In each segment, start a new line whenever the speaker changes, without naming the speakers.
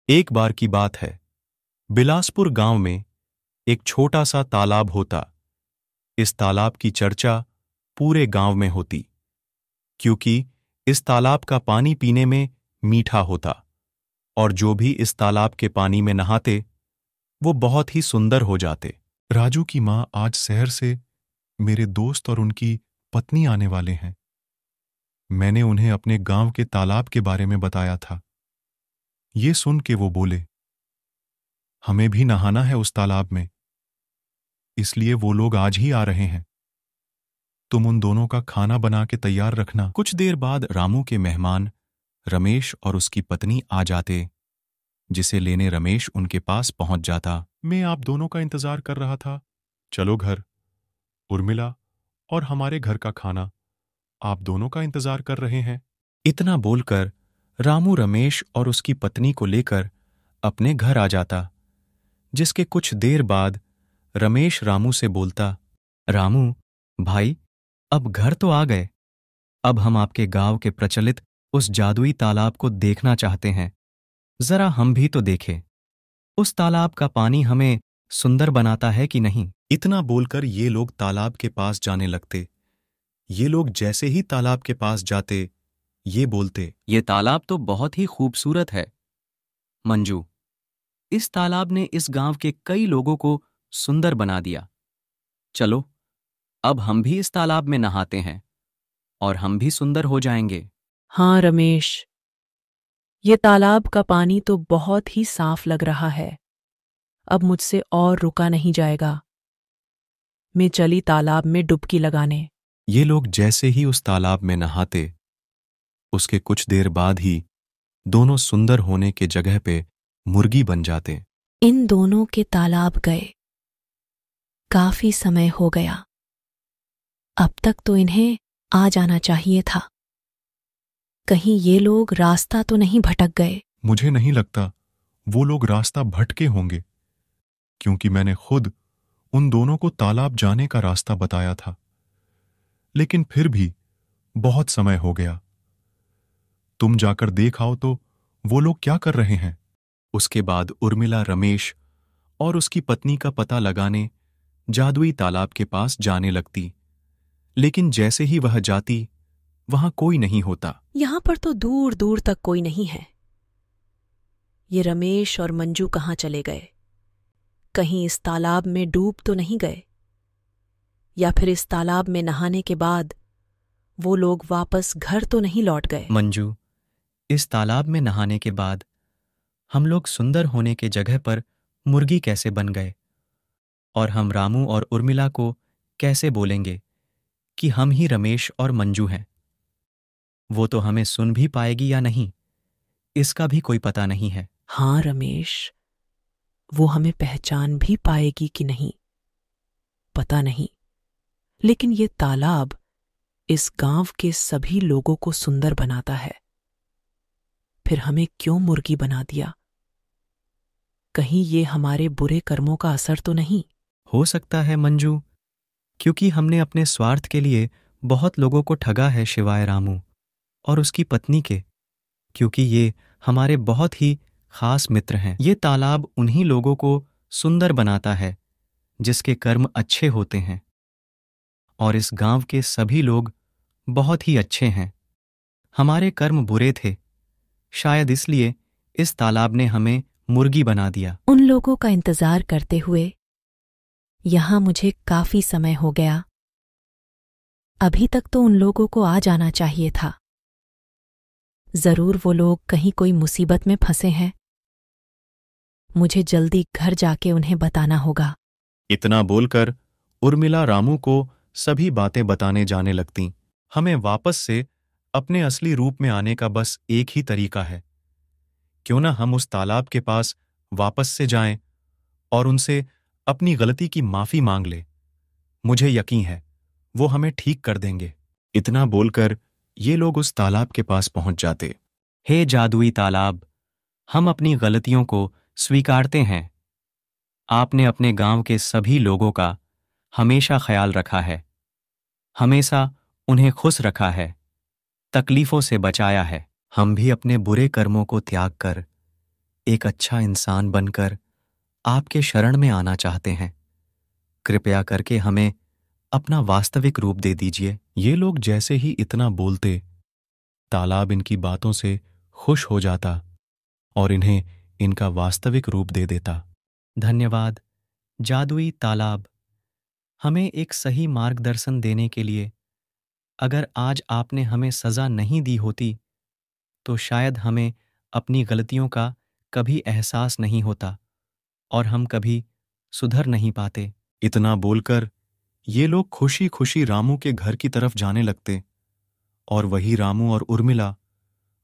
एक बार की बात है। बिलासपुर गांव में एक छोटा सा तालाब होता। इस तालाब की चर्चा पूरे गांव में होती, क्योंकि इस तालाब का पानी पीने में मीठा होता और जो भी इस तालाब के पानी में नहाते वो बहुत ही सुंदर हो जाते। राजू की माँ आज शहर से मेरे दोस्त और उनकी पत्नी आने वाले हैं। मैंने उन्हें अपने गांव के तालाब के बारे में बताया था। ये सुन के वो बोले, हमें भी नहाना है उस तालाब में, इसलिए वो लोग आज ही आ रहे हैं। तुम उन दोनों का खाना बना के तैयार रखना। कुछ देर बाद रामू के मेहमान रमेश और उसकी पत्नी आ जाते, जिसे लेने रमेश उनके पास पहुंच जाता। मैं आप दोनों का इंतजार कर रहा था। चलो घर। उर्मिला और हमारे घर का खाना आप दोनों का इंतजार कर रहे हैं। इतना बोलकर रामू रमेश और उसकी पत्नी को लेकर अपने घर आ जाता, जिसके कुछ देर बाद रमेश रामू से बोलता, रामू भाई, अब घर तो आ गए। अब हम आपके गांव के प्रचलित उस जादुई तालाब को देखना चाहते हैं। जरा हम भी तो देखें, उस तालाब का पानी हमें सुंदर बनाता है कि नहीं। इतना बोलकर ये लोग तालाब के पास जाने लगते। ये लोग जैसे ही तालाब के पास जाते, ये बोलते,
ये तालाब तो बहुत ही खूबसूरत है मंजू। इस तालाब ने इस गांव के कई लोगों को सुंदर बना दिया। चलो, अब हम भी इस तालाब में नहाते हैं और हम भी सुंदर हो जाएंगे।
हाँ रमेश, ये तालाब का पानी तो बहुत ही साफ लग रहा है। अब मुझसे और रुका नहीं जाएगा। मैं चली तालाब में डुबकी लगाने।
ये लोग जैसे ही उस तालाब में नहाते, उसके कुछ देर बाद ही दोनों सुंदर होने के जगह पे मुर्गी बन जाते।
इन दोनों के तालाब गए काफी समय हो गया। अब तक तो इन्हें आ जाना चाहिए था। कहीं ये लोग रास्ता तो नहीं भटक गए।
मुझे नहीं लगता वो लोग रास्ता भटके होंगे, क्योंकि मैंने खुद उन दोनों को तालाब जाने का रास्ता बताया था। लेकिन फिर भी बहुत समय हो गया। तुम जाकर देख आओ तो वो लोग क्या कर रहे हैं। उसके बाद उर्मिला रमेश और उसकी पत्नी का पता लगाने जादुई तालाब के पास जाने लगती। लेकिन जैसे ही वह जाती, वहां कोई नहीं होता।
यहां पर तो दूर दूर तक कोई नहीं है। ये रमेश और मंजू कहाँ चले गए? कहीं इस तालाब में डूब तो नहीं गए? या फिर इस तालाब में नहाने के बाद वो लोग वापस घर तो नहीं लौट गए?
मंजू, इस तालाब में नहाने के बाद हम लोग सुंदर होने के जगह पर मुर्गी कैसे बन गए? और हम रामू और उर्मिला को कैसे बोलेंगे कि हम ही रमेश और मंजू हैं? वो तो हमें सुन भी पाएगी या नहीं, इसका भी कोई पता नहीं है।
हाँ रमेश, वो हमें पहचान भी पाएगी कि नहीं पता नहीं। लेकिन ये तालाब इस गांव के सभी लोगों को सुंदर बनाता है। फिर हमें क्यों मुर्गी बना दिया? कहीं ये हमारे बुरे कर्मों का असर तो नहीं?
हो सकता है मंजू, क्योंकि हमने अपने स्वार्थ के लिए बहुत लोगों को ठगा है, शिवाय रामू और उसकी पत्नी के, क्योंकि ये हमारे बहुत ही खास मित्र हैं। ये तालाब उन्हीं लोगों को सुंदर बनाता है जिसके कर्म अच्छे होते हैं, और इस गांव के सभी लोग बहुत ही अच्छे हैं। हमारे कर्म बुरे थे, शायद इसलिए इस तालाब ने हमें मुर्गी बना दिया।
उन लोगों का इंतजार करते हुए यहां मुझे काफी समय हो गया। अभी तक तो उन लोगों को आ जाना चाहिए था। जरूर वो लोग कहीं कोई मुसीबत में फंसे हैं। मुझे जल्दी घर जाके उन्हें बताना होगा।
इतना बोलकर उर्मिला रामू को सभी बातें बताने जाने लगतीं। हमें वापस से अपने असली रूप में आने का बस एक ही तरीका है। क्यों ना हम उस तालाब के पास वापस से जाएं और उनसे अपनी गलती की माफी मांग लें। मुझे यकीन है वो हमें ठीक कर देंगे। इतना बोलकर ये लोग उस तालाब के पास पहुंच जाते।
हे जादुई तालाब, हम अपनी गलतियों को स्वीकारते हैं। आपने अपने गांव के सभी लोगों का हमेशा ख्याल रखा है, हमेशा उन्हें खुश रखा है, तकलीफों से बचाया है। हम भी अपने बुरे कर्मों को त्याग कर एक अच्छा इंसान बनकर आपके शरण में आना चाहते हैं। कृपया करके हमें अपना वास्तविक रूप दे दीजिए।
ये लोग जैसे ही इतना बोलते, तालाब इनकी बातों से खुश हो जाता और इन्हें इनका वास्तविक रूप दे देता।
धन्यवाद जादुई तालाब, हमें एक सही मार्गदर्शन देने के लिए। अगर आज आपने हमें सज़ा नहीं दी होती तो शायद हमें अपनी गलतियों का कभी एहसास नहीं होता और हम कभी सुधर नहीं पाते।
इतना बोलकर ये लोग खुशी खुशी रामू के घर की तरफ जाने लगते और वही रामू और उर्मिला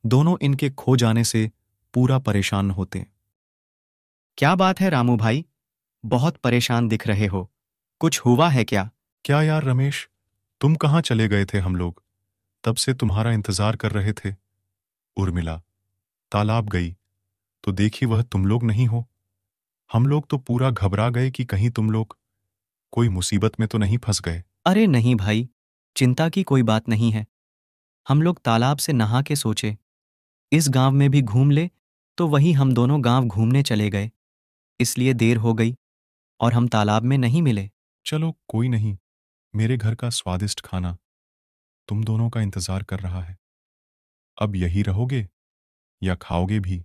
दोनों इनके खो जाने से पूरा परेशान होते।
क्या बात है रामू भाई, बहुत परेशान दिख रहे हो, कुछ हुआ है क्या?
क्या यार रमेश, तुम कहाँ चले गए थे? हम लोग तब से तुम्हारा इंतजार कर रहे थे। उर्मिला तालाब गई तो देखी वह तुम लोग नहीं हो। हम लोग तो पूरा घबरा गए कि कहीं तुम लोग कोई मुसीबत में तो नहीं फंस गए।
अरे नहीं भाई, चिंता की कोई बात नहीं है। हम लोग तालाब से नहा के सोचे इस गांव में भी घूम ले, तो वही हम दोनों गांव घूमने चले गए, इसलिए देर हो गई और हम तालाब में नहीं मिले।
चलो कोई नहीं, मेरे घर का स्वादिष्ट खाना तुम दोनों का इंतजार कर रहा है। अब यही रहोगे या खाओगे भी?